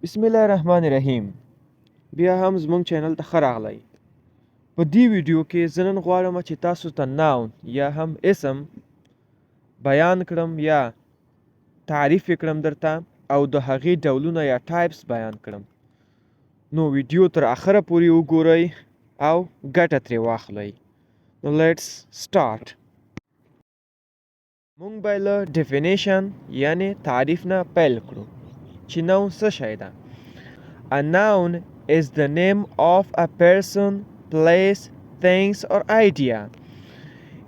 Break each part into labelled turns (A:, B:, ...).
A: بسم الله الرحمن الرحیم. بیا هم زموږ چینل ته ښه راغلی. په دې ویډیو کې زه نن غواړم چې تاسو ته ناون یا هم اسم بیان کړم یا تعریف یې کړم درته او د هغې ډولونه یا ټایپس بیان کړم. نو ویډیو تر آخره پورې وګورئ او ګټه ترې واخلئ. نو لیټس سټارټ. موږ به له ډیفینیشن یعنې تعریف نه پیل کړو چې ناون څه شی ده. A noun is the name of a person, place, things or idea.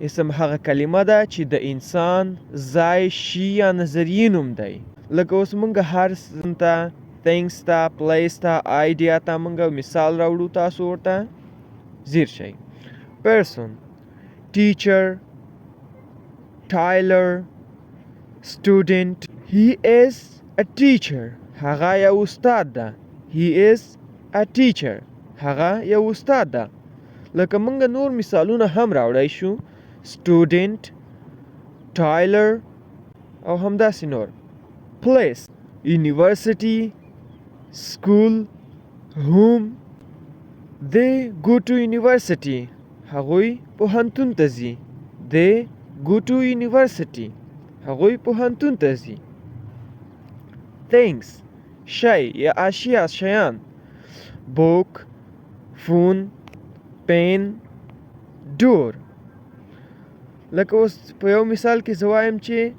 A: اسم هغه کلمه ده چې د انسان، ځای، شي یا نظریې نوم دی. لکه اوس موږ هر څه ته things ته، place ته، idea ته موږ مثال راوړو، تاسو ورته ځیر شئ. person teacher, tailor, student. He is a teacher. هغه یو استاد ده. He is a teacher. هغه یو استاد ده. لکه موږ نور مثالونه هم راوړی شو. student, tailor او همداسې نور. place university, school, home. They go to university. هغوی پوهنتون ته ځي. They go to university. هغوی پوهنتون ته ځي. things شی یا اشیا، شیان. book, phone, pen, door. لکه اوس په یو مثال کې زه وایم چې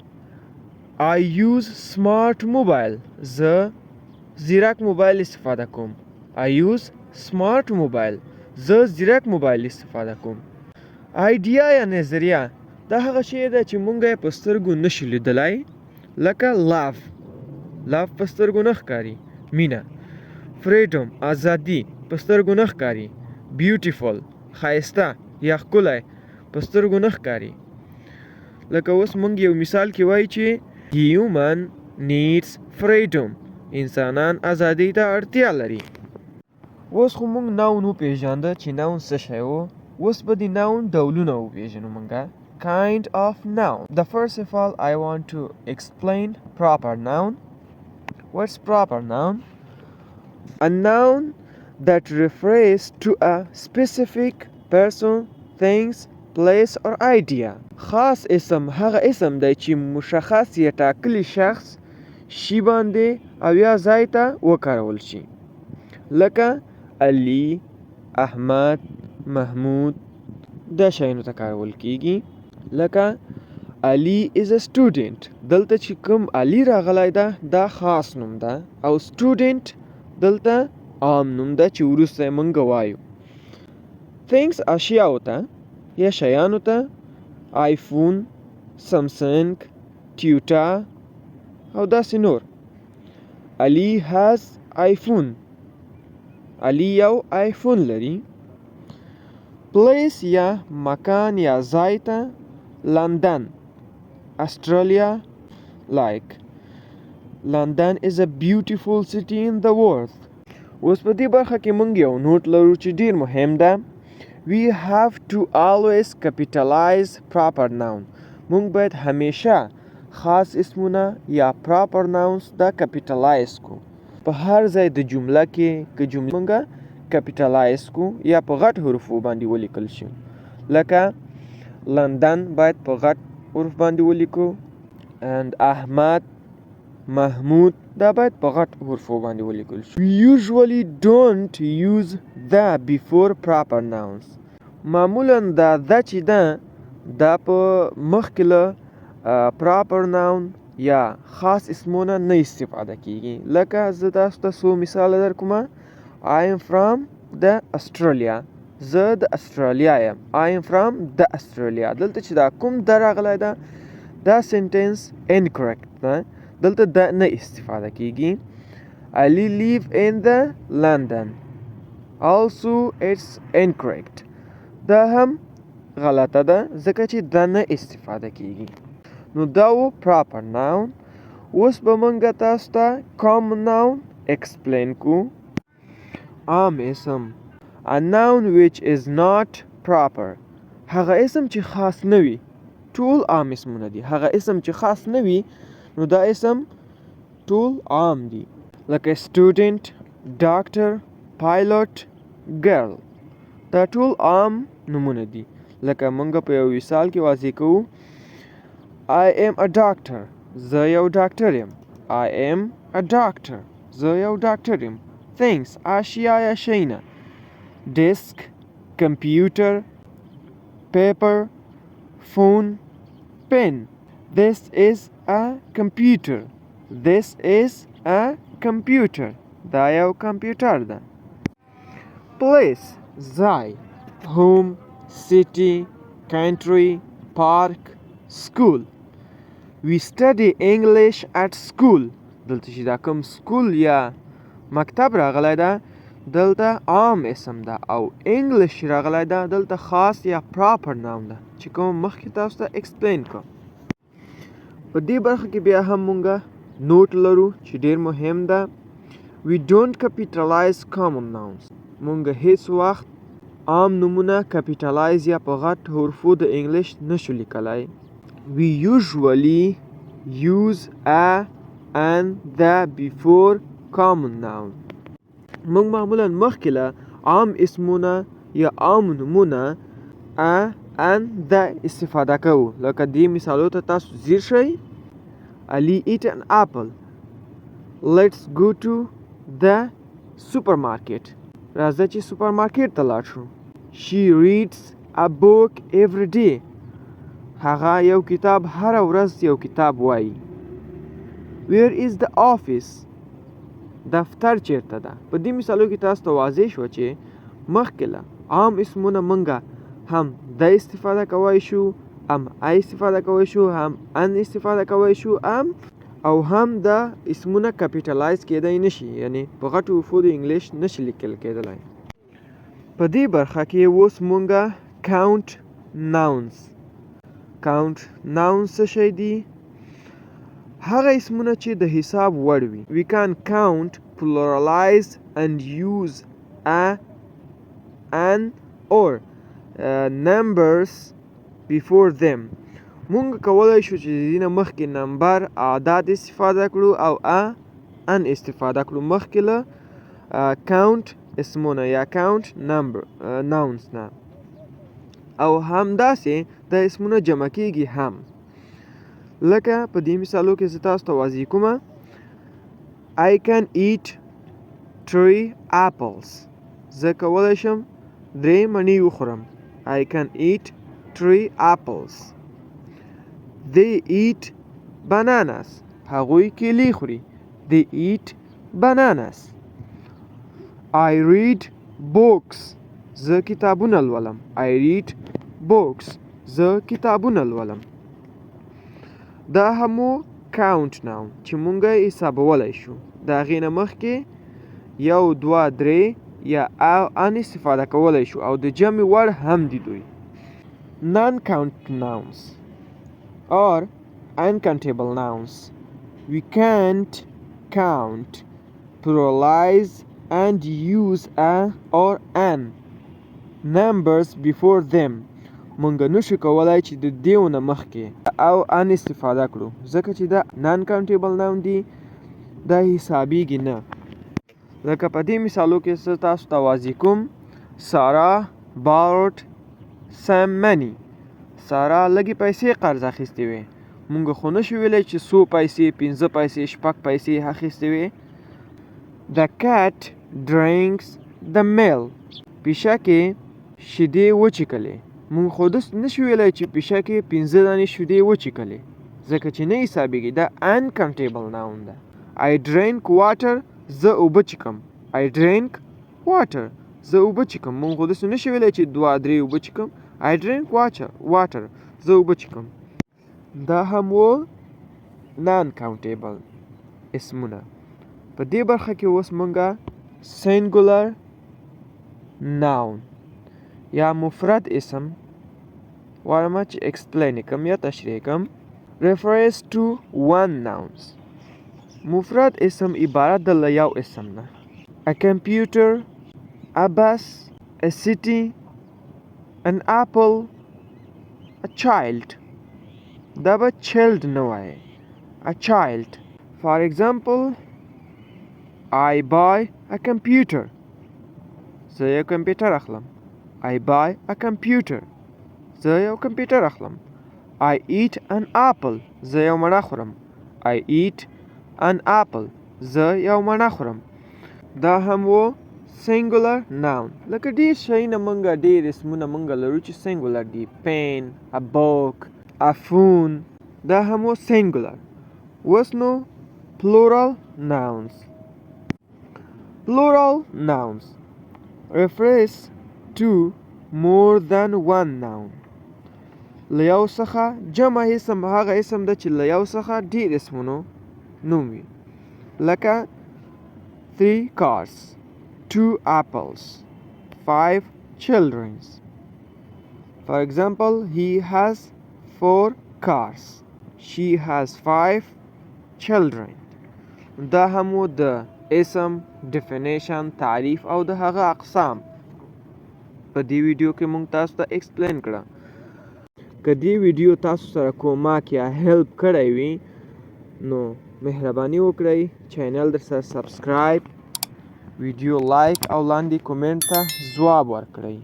A: I use smart mobile. زه زیرک موبایل استفاده کوم. I use smart mobile. زه زیرک موبایل استفاده کوم. idea یا نظریه دا هغه شی ده چې مونږ یې په سترګو نشو لیدلی. لکه love په سترګو نه ښکاري. مینه. freedom ازادي په سترګو نه ښکاري. beautiful ښایسته یا ښکلی په سترګو نه ښکاري. لکه اوس مونږ یو مثال کې وایي چې human needs freedom. انسانان ازادۍ ته اړتیا لري. اوس خو مونږ ناون وپېژانده چې ناون څه شی و. اوس به د ناون ډولونه وپېژنو مونږه. kind of noun. The first of all I want to explain proper noun. What's proper noun? A noun that refers to a specific person, things, place or idea. خاص اسم هغه اسم دی چې مشخص یا ټاکلی شخص، شي باندې او یا ځای ته وکارول شي. لکه علي، احمد، محمود دا شیانو ته کارول کیږي. لکه علي is a student. دلته چې کوم علي راغلی ده دا خاص نوم ده او student دلته عام نوم ده چې وروسته یې موږ وایو. things اشیاو ته یا شیانو ته آیفون، سمسنګ، ټیوټا او داسې نور. علي has iPhone. علي یو آیفون لري. place یا مکان یا ځای ته لندن، Australia. Like London is a beautiful city in the world. اوس په دې برخه کې مونږ یو نوٹ لرو چې ډیر مهم ده. We have to always capitalize proper noun. مونږ باید همیشه خاص اسمونه یا proper nouns دا capitalize کو. په هر ځای د جمله کې که جمله مونږه capitalize کو یا په غټ حروفو باندې ولیکل شي. لکه لندن باید په غټ حروف باندې ولیکو and احمد، محمود دا باید په غټ حروفو باندې ولیکل شي. We usually don't use the before proper nouns. معمولا دا چې ده دا په مخکې له proper noun یا خاص اسمونه نه استفاده کیږي. لکه زه تاسو ته څو مثاله درکومه. I am from the Australia. زه د استرالیا یم. I am from the Australia. دلته چې دا کوم د راغلی ده دا sentence incorrect ده. دلته د نه استفاده کیږي. Ali live in the London. Also it's incorrect. دا هم غلطه ده ځکه چې د نه استفاده کیږي. نو دا و proper noun. اوس به موږ تاسو ته common noun explain کو. عام اسم a noun which is not proper. هغه اسم چې خاص نه وي. ټول عام اسمونه دي. هغه اسم چې خاص نه وي نو دا اسم ټول عام دي. لکه student, doctor, pilot, girl. دا ټول عام نومونه دي. لکه مونږ په یو مثال کې واضح کوو I am a doctor. زه یو ډاکټر یم. I am a doctor. زه یو ډاکټر یم. Things اشیا یا شیونه. Desk, computer, paper, phone, pen. This is a computer. This is a computer. دا یو کمپیوټر ده. Place ځای. Home, city, country, park, school. We study English at school. دلته چې دا کوم سکول یا مکتب راغلی ده دلته عام اسم ده او انګلیش راغلی ده دلته خاص یا پراپر نام ده چې کوم مخکې تاسو ته ایکسپلین کوم. په دې برخه کې بیا هم مونږه نوٹ لرو چې ډیر مهم ده. We don't capitalize common nouns. مونږ هیڅ وخت عام نومونه کپیټالایز یا په غټ حروفو د انګلیش نشو لیکلی. We usually use a and the before common noun. مونږ معمولا مخکې له عام اسمونه یا عام نومونه a and the استفاده کوو. لکه دې مثالو ته تاسو ځیر شئ. Ali eat an apple. Let's go to the supermarket. راځه چې سوپرمارکیټ ته لاړ شو. She reads a book every day. هغه یو کتاب هره ورځ یو کتاب وایي. Where is the office? دفتر چیرته ده؟ په دې مثالو کې تاسو ته واضح شو چې مخکې له عام اسمونه مونږه هم د استفاده کولی شو، هم ای استفاده کولی شو، هم ان استفاده کولی شو، او هم د اسمونه کپیټالایز کېدای نشي، یعنی په غټو حروفو د انګلیش نشي لیکل کېدلی. په دې برخه کې اوس مونږه count nouns. count nouns څه شی دي؟ هغه اسمونه چې د حساب وړ وي. We can count, pluralize and use a, an or numbers before them. مونږ کولی شو چې د دې نه مخکې نمبر اعداد استفاده کړو او ان استفاده کړو مخکې له count اسمونه یا count nouns نه، او همداسې د اسمونه جمع کېږي هم. لکه په دې مثالو کې زه تاسو ته واضح کومه I can eat 3 apples. زه کولی شم 3 مڼې وخورم. I can eat 3 apples. They eat bananas. هغوی کیلې خوري. They eat bananas. I read books. زه کتابونه لولم. I read books. زه کتابونه لولم. دا همو count noun چې مونږه یې حسابولی شو. د هغې نه مخکې 1 2 3 یا ان استفاده کولی شو او د جمع وړ هم دي دوی. non count nouns or uncountable nouns. We can't count, pluralize and use a or an numbers before them. مونږ نشو کولای چې د دیونه مخکې او ان استفاده کړو ځکه چې دا نان کاونټیبل ناون دی، دا حسابیږي نه. لکه په دې مثالو کې زه تاسو ته واضح کوم سارا borrowed some money. سارا لږې پیسې قرض اخیستې وې. مونږ خو نشو ویلی چې 100 پیسې 15 پیسې 6 پیسې اخیستې وې. The cat drinks the milk. پیشکې شیدې وچیکلې. مونږ خو داسې نشو ویلی چې پیشکې 15 دانې شیدې وچیکلې ځکه چې نه حسابیږي. دا uncountable noun ده. I drink water. زه اوبه چیکم. I drink water. زه اوبه چیکم. مونږ خو داسې نشو ویلی چې 2 3 اوبه چیکم. I drink water. زه اوبه چیکم. دا هم و non countable اسمونه. په دې برخه کې اوس مونږه singular noun یا مفرد اسم وایم چې ایکسپلین کم یا تشریح کم refers to one nouns. مفرد اسم عبارت د له یو اسم نه. A computer, a bus, a city, an apple, a child. دا به child نه وایي. A child. For example, I buy a computer. زه یو کمپیوټر اخلم. I buy a computer. زه یو کمپیوټر اخلم. I eat an apple. زه یو مڼه خورم. I eat an apple. زه یو مڼه خورم. دا هم و singular noun. لکه ډېر شیونه مونږ ډېر اسمونه مونږ لرو چې singular دي. pen, a book, a phone. دا هم و singular. اوس نو plural nouns. Plural nouns refers to more than one noun. له یو څخه جمع اسم هغه اسم ده چې له یو څخه ډېر اسمونو نوم وي. لکه 3 cars, 2 apples, 5 children. For example, he has 4 cars. She has 5 children. دا هم د اسم definition تعریف او د هغه اقسام په دې ویډیو کې مونږ تاسو ته ایکسپلین کړه. که دې ویډیو تاسو سره کومک یا هیلپ کړی وي نو مهرباني وکړئ چینل در سره سبسکرایب، ویډیو لایک او لاندې کومنټ ته ځواب ورکړئ.